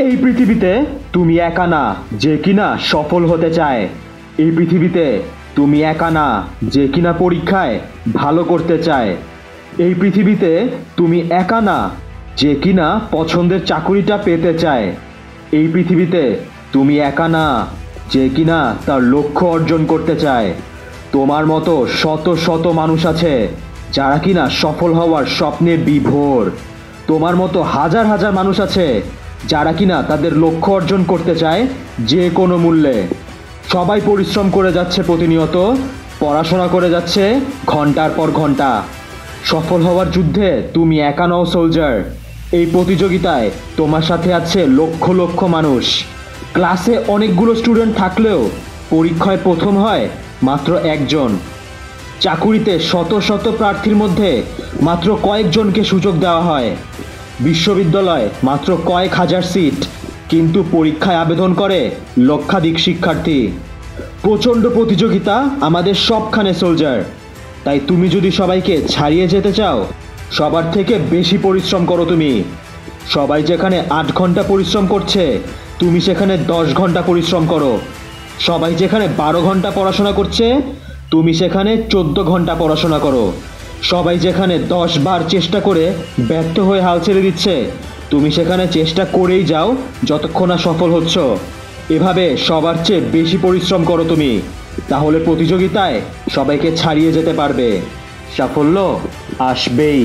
এই পৃথিবীতে তুমি একা না যে কিনা সফল হতে চায়। এই পৃথিবীতে তুমি একা না যে কিনা পরীক্ষায় ভালো করতে চায়। এই পৃথিবীতে তুমি একা না যে কিনা পছন্দের চাকুরিটা পেতে চায়। এই পৃথিবীতে তুমি একা না যে কিনা তার লক্ষ্য অর্জন করতে চায়। তোমার মতো শত শত মানুষ আছে যারা কিনা সফল হওয়ার স্বপ্নে বিভোর। তোমার মতো হাজার হাজার মানুষ আছে যারা কিনা তাদের লক্ষ্য অর্জন করতে চায় যে কোনো মূল্যে। সবাই পরিশ্রম করে যাচ্ছে, প্রতিনিয়ত পড়াশোনা করে যাচ্ছে ঘন্টার পর ঘন্টা। সফল হওয়ার যুদ্ধে তুমি একা নও সোলজার। এই প্রতিযোগিতায় তোমার সাথে আছে লক্ষ লক্ষ মানুষ। ক্লাসে অনেকগুলো স্টুডেন্ট থাকলেও পরীক্ষায় প্রথম হয় মাত্র একজন। চাকুরিতে শত শত প্রার্থীর মধ্যে মাত্র কয়েকজনকে সুযোগ দেওয়া হয়। বিশ্ববিদ্যালয় মাত্র কয়েক হাজার সিট, কিন্তু পরীক্ষায় আবেদন করে লক্ষাধিক শিক্ষার্থী। প্রচণ্ড প্রতিযোগিতা আমাদের সবখানে সোলজার। তাই তুমি যদি সবাইকে ছাড়িয়ে যেতে চাও, সবার থেকে বেশি পরিশ্রম করো তুমি। সবাই যেখানে 8 ঘন্টা পরিশ্রম করছে, তুমি সেখানে 10 ঘন্টা পরিশ্রম করো। সবাই যেখানে 12 ঘন্টা পড়াশোনা করছে, তুমি সেখানে 14 ঘন্টা পড়াশোনা করো। সবাই যেখানে 10 বার চেষ্টা করে ব্যর্থ হয়ে হাল ছেড়ে দিচ্ছে, তুমি সেখানে চেষ্টা করেই যাও যতক্ষণ না সফল হচ্ছ। এভাবে সবার চেয়ে বেশি পরিশ্রম করো তুমি, তাহলে প্রতিযোগিতায় সবাইকে ছাড়িয়ে যেতে পারবে। সাফল্য আসবেই।